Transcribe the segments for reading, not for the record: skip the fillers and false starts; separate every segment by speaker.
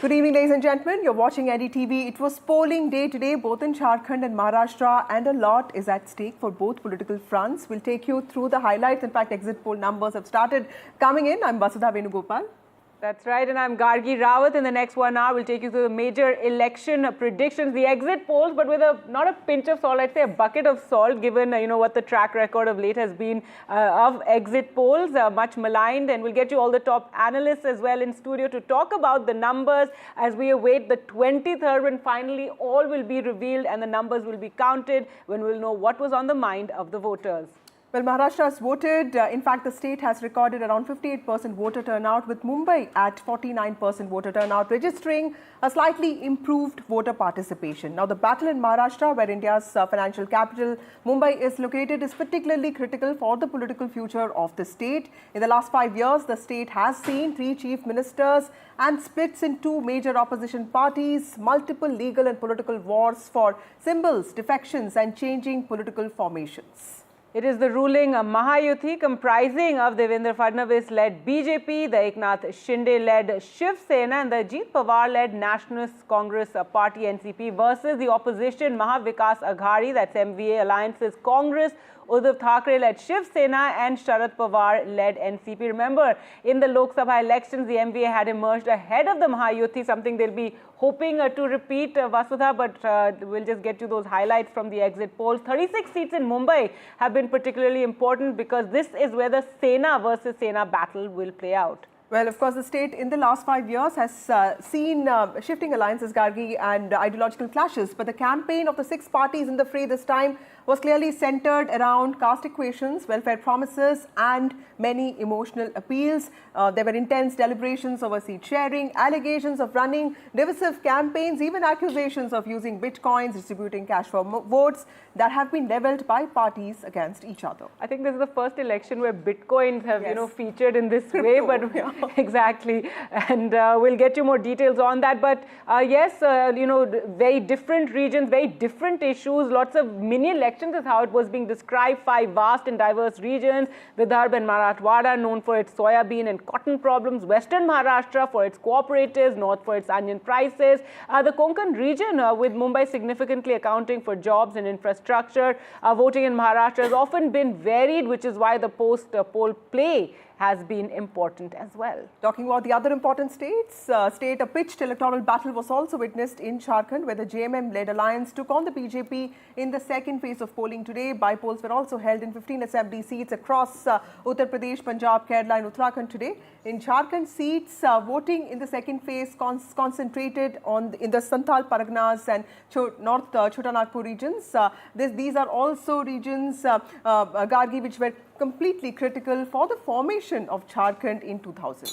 Speaker 1: Good evening, ladies and gentlemen. You're watching NDTV. It was polling day today, both in Jharkhand and Maharashtra, and a lot is at stake for both political fronts. We'll take you through the highlights. In fact, exit poll numbers have started coming in. I'm Vasudha Venugopal.
Speaker 2: That's right, and I'm Gargi Rawat. In the next 1 hour, we'll take you through the major election predictions, the exit polls, but with not a pinch of salt, I'd say a bucket of salt, given what the track record of late has been of exit polls, much maligned. And we'll get you all the top analysts as well in studio to talk about the numbers as we await the 23rd, when finally all will be revealed and the numbers will be counted, when we'll know what was on the mind of the voters.
Speaker 1: Well, Maharashtra has voted. In fact, the state has recorded around 58% voter turnout, with Mumbai at 49% voter turnout, registering a slightly improved voter participation. Now, the battle in Maharashtra, where India's financial capital, Mumbai, is located, is particularly critical for the political future of the state. In the last 5 years, the state has seen 3 chief ministers and splits in 2 major opposition parties, multiple legal and political wars for symbols, defections, and changing political formations.
Speaker 2: It is the ruling Mahayuti, comprising of Devendra Fadnavis-led BJP, the Eknath Shinde-led Shiv Sena, and the Ajit Pawar-led Nationalist Congress Party NCP versus the opposition Mahavikas Aghadi, that's MVA alliances Congress, Uddhav Thackeray-led Shiv Sena, and Sharad Pawar-led NCP. Remember, in the Lok Sabha elections, the MVA had emerged ahead of the Mahayuti, something they'll be hoping to repeat, Vasudha, but we'll just get you those highlights from the exit polls. 36 seats in Mumbai have been particularly important because this is where the Sena versus Sena battle will play out.
Speaker 1: Well, of course, the state in the last 5 years has seen shifting alliances, Gargi, and ideological clashes. But the campaign of the 6 parties in the fray this time was clearly centered around caste equations, welfare promises, and many emotional appeals. There were intense deliberations over seat sharing, allegations of running divisive campaigns, even accusations of using bitcoins, distributing cash for votes that have been leveled by parties against each other.
Speaker 2: I think this is the first election where bitcoins have,
Speaker 1: yes,
Speaker 2: featured in this
Speaker 1: Crypto,
Speaker 2: way. But
Speaker 1: yeah.
Speaker 2: Exactly, and we'll get you more details on that. But yes, very different regions, very different issues, lots of mini elections is how it was being described. 5 vast and diverse regions: Vidarbha and Marathwada, known for its soybean and cotton problems; Western Maharashtra for its cooperatives; North for its onion prices; the Konkan region, with Mumbai significantly accounting for jobs and infrastructure. Voting in Maharashtra has often been varied, which is why the post-poll play has been important as well.
Speaker 1: Talking about the other important states, a pitched electoral battle was also witnessed in Jharkhand, where the JMM-led alliance took on the BJP in the second phase of polling today. By-polls were also held in 15 assembly seats across Uttar Pradesh, Punjab, Kerala and Uttarakhand today. In Jharkhand, seats voting in the second phase concentrated in the Santhal Parganas and North Chota Nagpur regions. These are also regions, Gargi, which were completely critical for the formation of Jharkhand in 2000.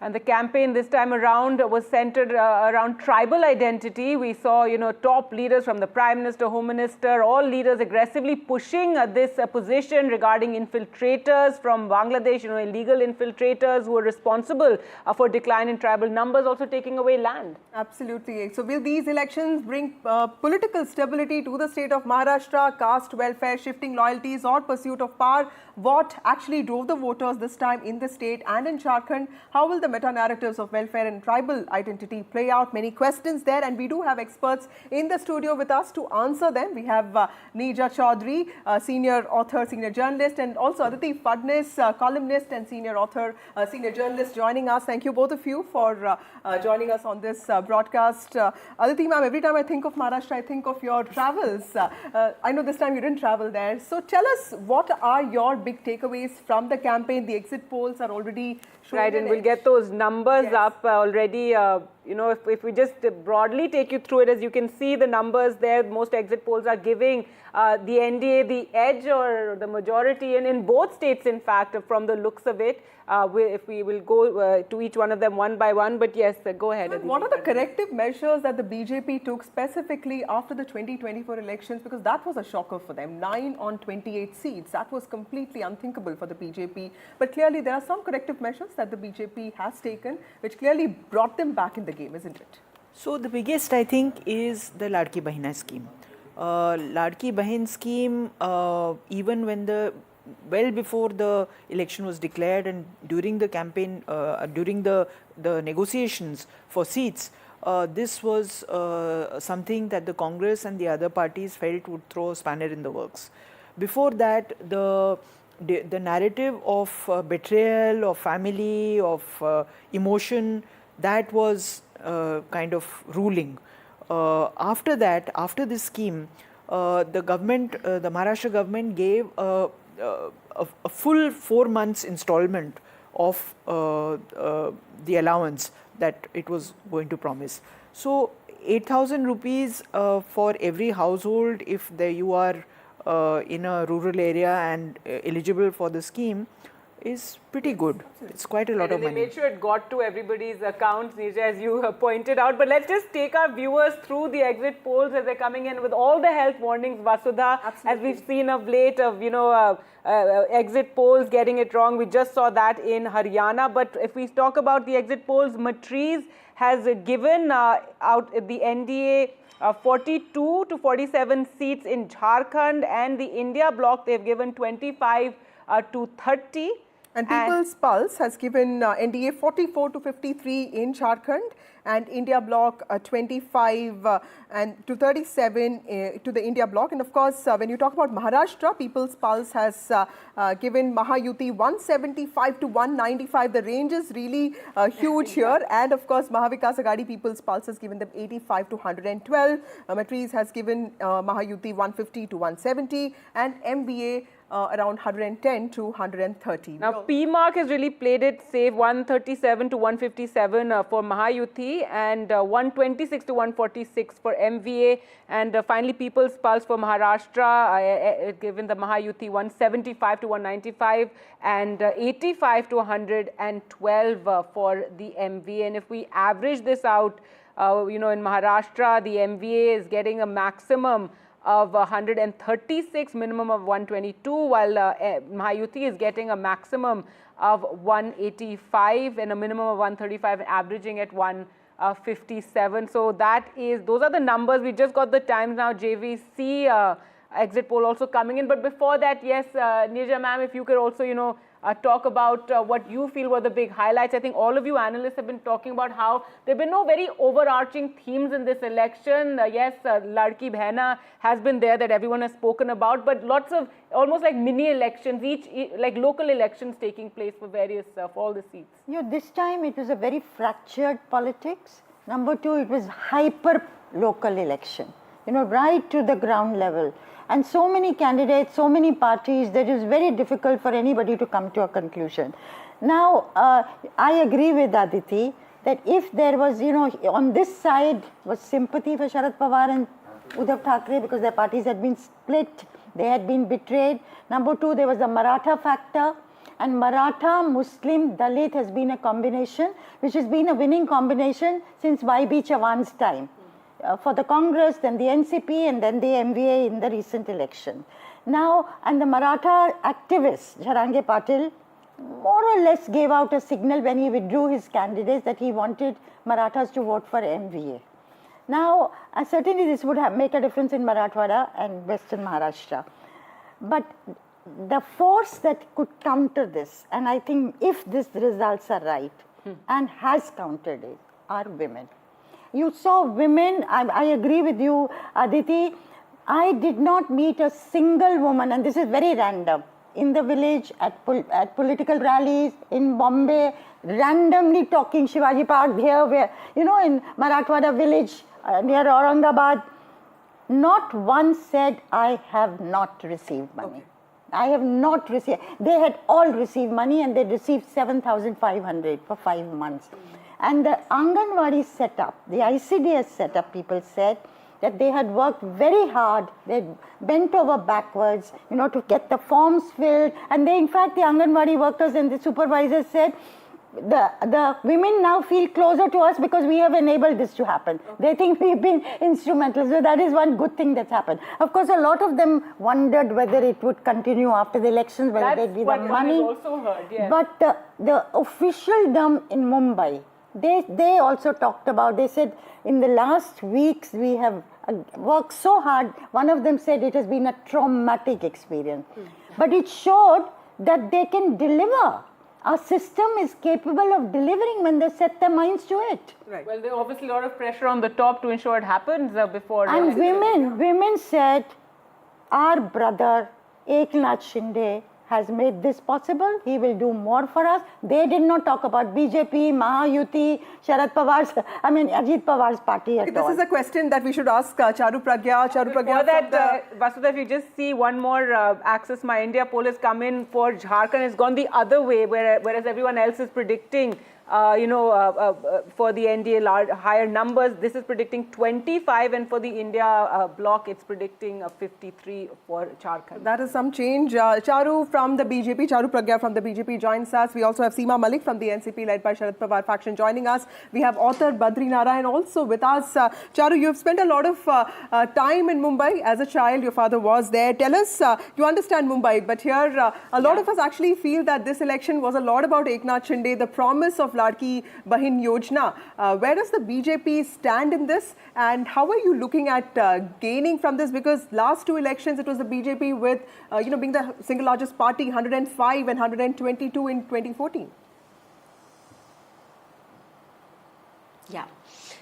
Speaker 2: And the campaign this time around was centered around tribal identity. We saw, top leaders from the Prime Minister, Home Minister, all leaders aggressively pushing this position regarding infiltrators from Bangladesh, illegal infiltrators who are responsible for decline in tribal numbers, also taking away land.
Speaker 1: Absolutely. So will these elections bring political stability to the state of Maharashtra? Caste welfare, shifting loyalties, or pursuit of power? What actually drove the voters this time in the state and in Jharkhand? How will the meta-narratives of welfare and tribal identity play out? Many questions there, and we do have experts in the studio with us to answer them. We have Neeja Chaudhary, senior author, senior journalist, and also Aditi Fadnis, columnist and senior author, senior journalist, joining us. Thank you both of you for joining us on this broadcast. Aditi ma'am, every time I think of Maharashtra, I think of your travels. I know this time you didn't travel there. So tell us, what are your big takeaways from the campaign? The exit polls are already showing.
Speaker 2: Right, and we'll get those numbers up already. If we just broadly take you through it, as you can see the numbers there, most exit polls are giving the NDA the edge or the majority in both states, in fact, from the looks of it. If we will go to each one of them one by one, but yes, go ahead.
Speaker 1: And what are the corrective measures that the BJP took specifically after the 2024 elections? Because that was a shocker for them. 9 on 28 seats. That was completely unthinkable for the BJP. But clearly there are some corrective measures that the BJP has taken, which clearly brought them back in the game, isn't it?
Speaker 3: So the biggest, I think, is the Ladki Bahina scheme. Ladki Bahin scheme, even when the well before the election was declared and during the campaign, during the negotiations for seats, this was something that the Congress and the other parties felt would throw a spanner in the works. Before that, the narrative of betrayal, of family, of emotion, that was kind of ruling. After that, after this scheme, the government, the Maharashtra government gave a full 4 months installment of the allowance that it was going to promise. So 8,000 rupees for every household if you are in a rural area and eligible for the scheme is pretty good. It's quite a lot of money.
Speaker 2: They made sure it got to everybody's accounts, Neerja, as you pointed out. But let's just take our viewers through the exit polls as they're coming in with all the health warnings, Vasudha, as we've seen of late of, exit polls getting it wrong. We just saw that in Haryana. But if we talk about the exit polls, Matriz has given out the NDA 42 to 47 seats in Jharkhand, and the India bloc, they've given 25 to 30.
Speaker 1: And People's Pulse has given NDA 44 to 53 in Jharkhand, and India bloc 25 and to 37 to the India bloc. And of course, when you talk about Maharashtra, People's Pulse has given Mahayuti 175 to 195. The range is really huge here. And of course, Mahavikas Aghadi People's Pulse has given them 85 to 112. Matriz has given Mahayuti 150 to 170, and MVA around 110 to 130.
Speaker 2: Now, PMark has really played it safe, 137 to 157 for Mahayuti, and 126 to 146 for MVA. And finally, People's Pulse for Maharashtra, given the Mahayuti 175 to 195 and 85 to 112 for the MVA. And if we average this out, in Maharashtra, the MVA is getting a maximum of 136, minimum of 122, while Mahayuti is getting a maximum of 185 and a minimum of 135, averaging at 157. So those are the numbers. We just got the times now. JVC exit poll also coming in. But before that, yes, Neerja ma'am, if you could also, talk about what you feel were the big highlights. I think all of you analysts have been talking about how there have been no very overarching themes in this election. Yes, Ladki Behna has been there that everyone has spoken about, but lots of almost like mini elections, each like local elections taking place for various, for all the seats.
Speaker 4: This time it was a very fractured politics. Number two, it was hyper local election, right to the ground level. And so many candidates, so many parties, that is very difficult for anybody to come to a conclusion. Now, I agree with Aditi that if there was, on this side was sympathy for Sharad Pawar and Uddhav Thackeray because their parties had been split, they had been betrayed. Number two, there was the Maratha factor. And Maratha, Muslim, Dalit has been a combination which has been a winning combination since YB Chavan's time. For the Congress, then the NCP, and then the MVA in the recent election. Now, and the Maratha activist, Jharkhand Patil, more or less gave out a signal when he withdrew his candidates that he wanted Marathas to vote for MVA. Now, certainly this would make a difference in Marathwada and Western Maharashtra. But the force that could counter this, and I think if these results are right, and has countered it, are women. You saw women, I agree with you, Aditi. I did not meet a single woman, and this is very random, in the village, at political rallies, in Bombay, randomly talking Shivaji Park here, in Marathwada village near Aurangabad. Not one said, I have not received money. Okay. I have not received. They had all received money, and they received 7,500 for 5 months. And the Anganwadi setup, the ICDS setup, people said that they had worked very hard, they bent over backwards, to get the forms filled. And they, in fact, the Anganwadi workers and the supervisors said, the women now feel closer to us because we have enabled this to happen. Okay. They think we've been instrumental. So that is one good thing that's happened. Of course, a lot of them wondered whether it would continue after the elections, whether they'd be the money.
Speaker 2: I've also heard, yes.
Speaker 4: But the officialdom in Mumbai, they also talked about, they said, in the last weeks we have worked so hard. One of them said it has been a traumatic experience. but it showed that they can deliver. Our system is capable of delivering when they set their minds to it.
Speaker 1: Right.
Speaker 2: Well, there's obviously a lot of pressure on the top to ensure it happens before.
Speaker 4: And women said, our brother Eknath Shinde has made this possible. He will do more for us. They did not talk about BJP, Mahayuti, Sharad Pawar's, Ajit Pawar's party at all.
Speaker 1: This is a question that we should ask Charu Pragya.
Speaker 2: For that, Vasudha, if you just see one more Access My India poll has come in for Jharkhand, it's gone the other way, whereas everyone else is predicting for the NDA higher numbers. This is predicting 25, and for the India bloc, it's predicting 53 for Jharkhand.
Speaker 1: That is some change. Charu from the BJP, Charu Pragya from the BJP joins us. We also have Seema Malik from the NCP led by Sharad Pawar faction joining us. We have author Badri Narayan also with us. Charu, you have spent a lot of time in Mumbai as a child. Your father was there. Tell us, you understand Mumbai, but here a lot of us actually feel that this election was a lot about Eknath Shinde, the promise of Ladki Bahin Yojana. Where does the BJP stand in this, and how are you looking at gaining from this? Because last two elections it was the BJP with being the single largest party, 105 and 122 in 2014.
Speaker 5: Yeah.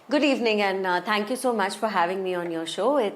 Speaker 5: Good evening, and thank you so much for having me on your show. It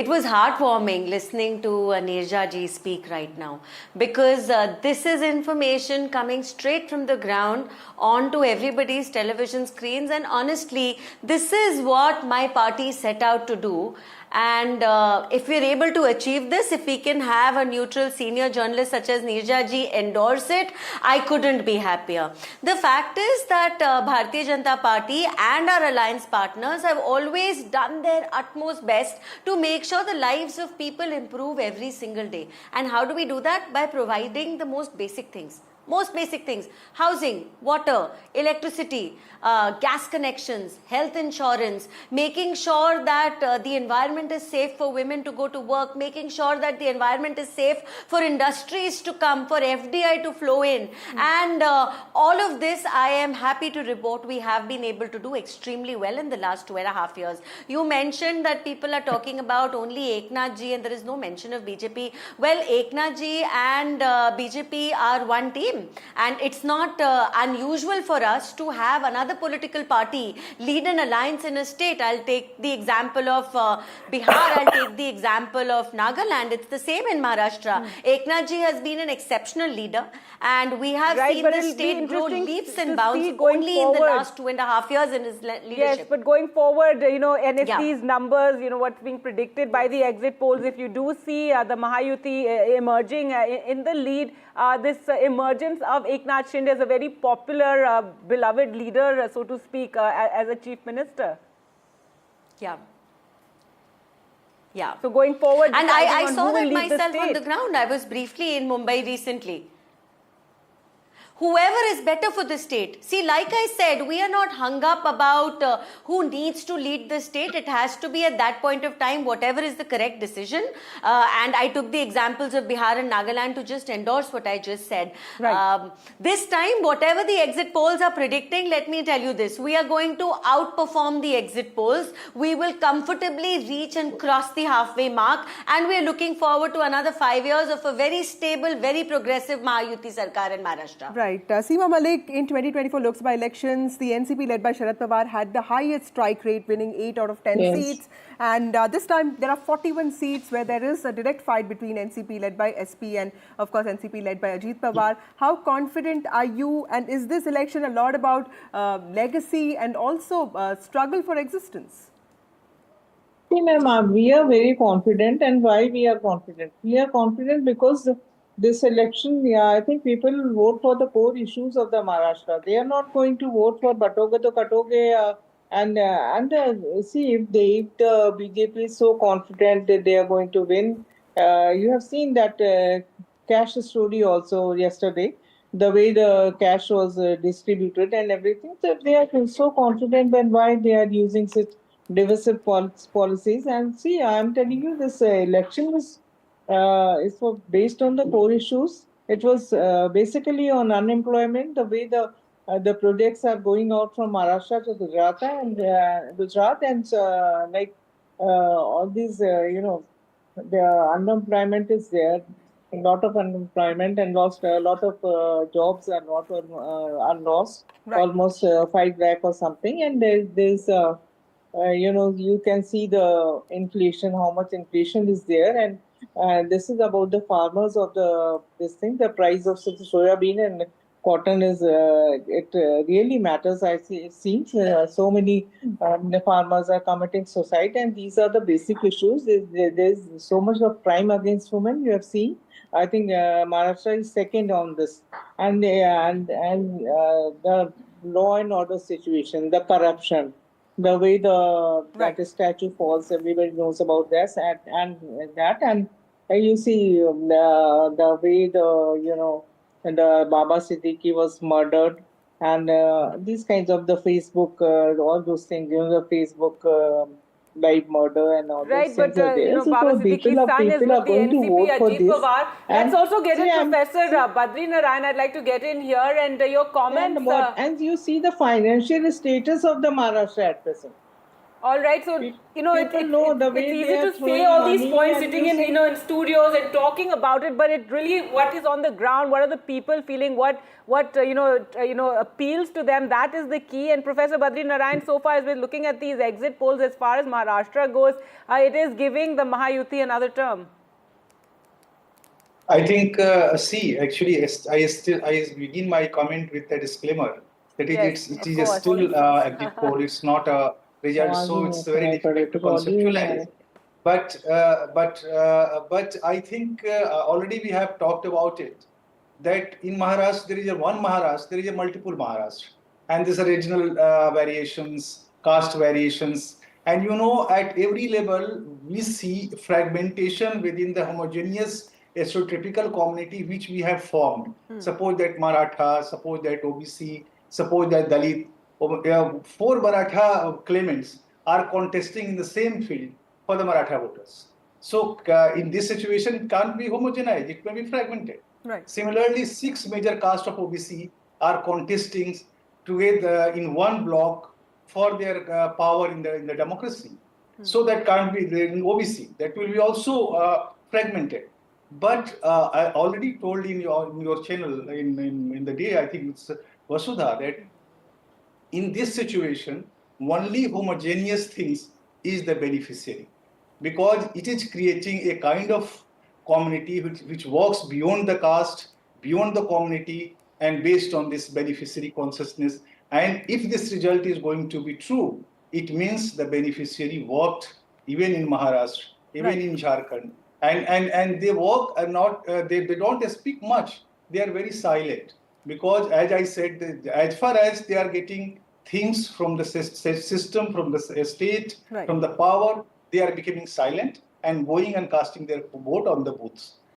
Speaker 5: was heartwarming listening to Neerja ji speak right now, because this is information coming straight from the ground onto everybody's television screens, and honestly, this is what my party set out to do. And if we're able to achieve this, if we can have a neutral senior journalist such as Neerja ji endorse it, I couldn't be happier. The fact is that Bharatiya Janata Party and our alliance partners have always done their utmost best to make sure the lives of people improve every single day. And how do we do that? By providing the most basic things. Housing, water, electricity, gas connections, health insurance, making sure that the environment is safe for women to go to work, making sure that the environment is safe for industries to come, for FDI to flow in. And all of this, I am happy to report, we have been able to do extremely well in the last 2.5 years. You mentioned that people are talking about only Eknath ji and there is no mention of BJP. Well, Eknath ji and BJP are one team. And it's not unusual for us to have another political party lead an alliance in a state. I'll take the example of Bihar, I'll take the example of Nagaland. It's the same in Maharashtra. Eknath ji has been an exceptional leader, and we have seen the state grow leaps and bounds only in the last 2.5 years in his leadership.
Speaker 2: Yes, but going forward, NFT's numbers, what's being predicted by the exit polls, if you do see the Mahayuti emerging in the lead, this emergence of Eknath Shinde is a very popular, beloved leader, so to speak, as a chief minister.
Speaker 5: Yeah.
Speaker 2: So going forward,
Speaker 5: and I saw that myself on the ground. I was briefly in Mumbai recently. Whoever is better for the state. See, like I said, we are not hung up about who needs to lead the state. It has to be at that point of time, whatever is the correct decision. And I took the examples of Bihar and Nagaland to just endorse what I just said.
Speaker 2: Right.
Speaker 5: This time, whatever the exit polls are predicting, let me tell you this. We are going to outperform the exit polls. We will comfortably reach and cross the halfway mark. And we are looking forward to another 5 years of a very stable, very progressive Mahayuti Sarkar in Maharashtra.
Speaker 1: Right. Seema Malik, in 2024 Lok Sabha elections, the NCP led by Sharad Pawar had the highest strike rate, winning 8 out of 10 seats. And this time there are 41 seats where there is a direct fight between NCP led by SP and of course NCP led by Ajit Pawar. How confident are you, and is this election a lot about legacy and also struggle for existence?
Speaker 6: See, ma'am, we are very confident. And why we are confident? We are confident because this election, I think people will vote for the core issues of the Maharashtra. They are not going to vote for Batoge to Katoge. See, if the BJP is so confident that they are going to win, you have seen that cash story also yesterday, the way the cash was distributed and everything. So if they are so confident, then why they are using such divisive policies? And see, I am telling you, this election is based on the core issues. It was basically on unemployment, the way the projects are going out from Maharashtra to Gujarat and all these, the unemployment is there. a lot of unemployment and lost a lot of jobs are lost,
Speaker 1: Right.
Speaker 6: almost 5 lakh or something. And there's you can see the inflation, how much inflation is there. And this is about the farmers of this thing. The price of soya bean and cotton is it really matters. It seems so many farmers are committing suicide, and these are the basic issues. There's so much of crime against women. You have seen. I think Maharashtra is second on this, and the law and order situation, the corruption, the way
Speaker 1: Right.
Speaker 6: that statue falls. Everybody knows about this, and you see the way the Baba Siddiqui was murdered, and these kinds of the Facebook, all those things, the Facebook live murder and all those
Speaker 2: Right, but
Speaker 6: things are there.
Speaker 2: Baba
Speaker 6: So
Speaker 2: Siddiqui's son is
Speaker 6: people are
Speaker 2: with the
Speaker 6: going to
Speaker 2: NCP,
Speaker 6: vote for
Speaker 2: Ajit
Speaker 6: this.
Speaker 2: Pawar. Let's
Speaker 6: And
Speaker 2: also get
Speaker 6: see,
Speaker 2: in Professor Badri Narayan. I'd like to get in here and your comments.
Speaker 6: and you see the financial status of the Maharashtra at present.
Speaker 2: All right, so
Speaker 6: People know the way
Speaker 2: it's
Speaker 6: they
Speaker 2: easy
Speaker 6: are
Speaker 2: to say
Speaker 6: throwing
Speaker 2: all these
Speaker 6: money,
Speaker 2: points
Speaker 6: and
Speaker 2: sitting
Speaker 6: you
Speaker 2: in
Speaker 6: see-
Speaker 2: in studios and talking about it, but it really what is on the ground, what are the people feeling, what appeals to them, that is the key. And Professor Badri Narayan, so far as we're looking at these exit polls, as far as Maharashtra goes, it is giving the Mahayuti another term.
Speaker 7: I think, actually, I begin my comment with a disclaimer that
Speaker 2: Yes,
Speaker 7: it
Speaker 2: of
Speaker 7: is
Speaker 2: course.
Speaker 7: still exit poll. It's not a result, so it's very difficult to conceptualize. But I think already we have talked about it, that in Maharashtra there is a one Maharashtra, there is a multiple Maharashtra, and there's a regional variations, caste variations, and at every level we see fragmentation within the homogeneous stereotypical community which we have formed. Suppose that Maratha, suppose that OBC, suppose that Dalit. Four Maratha claimants are contesting in the same field for the Maratha voters. So in this situation, it can't be homogenized, it may be fragmented.
Speaker 1: Right.
Speaker 7: Similarly, 6 major castes of OBC are contesting together in one bloc for their power in the democracy. So that can't be there in OBC. That will be also fragmented. But I already told in your channel in the day, I think it's Vasudha, that in this situation, only homogeneous things is the beneficiary, because it is creating a kind of community which works beyond the caste, beyond the community, and based on this beneficiary consciousness. And if this result is going to be true, it means the beneficiary worked even in Maharashtra, even in Jharkhand, and they work are not they don't speak much. They are very silent, because as I said, as far as they are getting things from the system, from the state, from the power, they are becoming silent and going and casting their vote on the booths.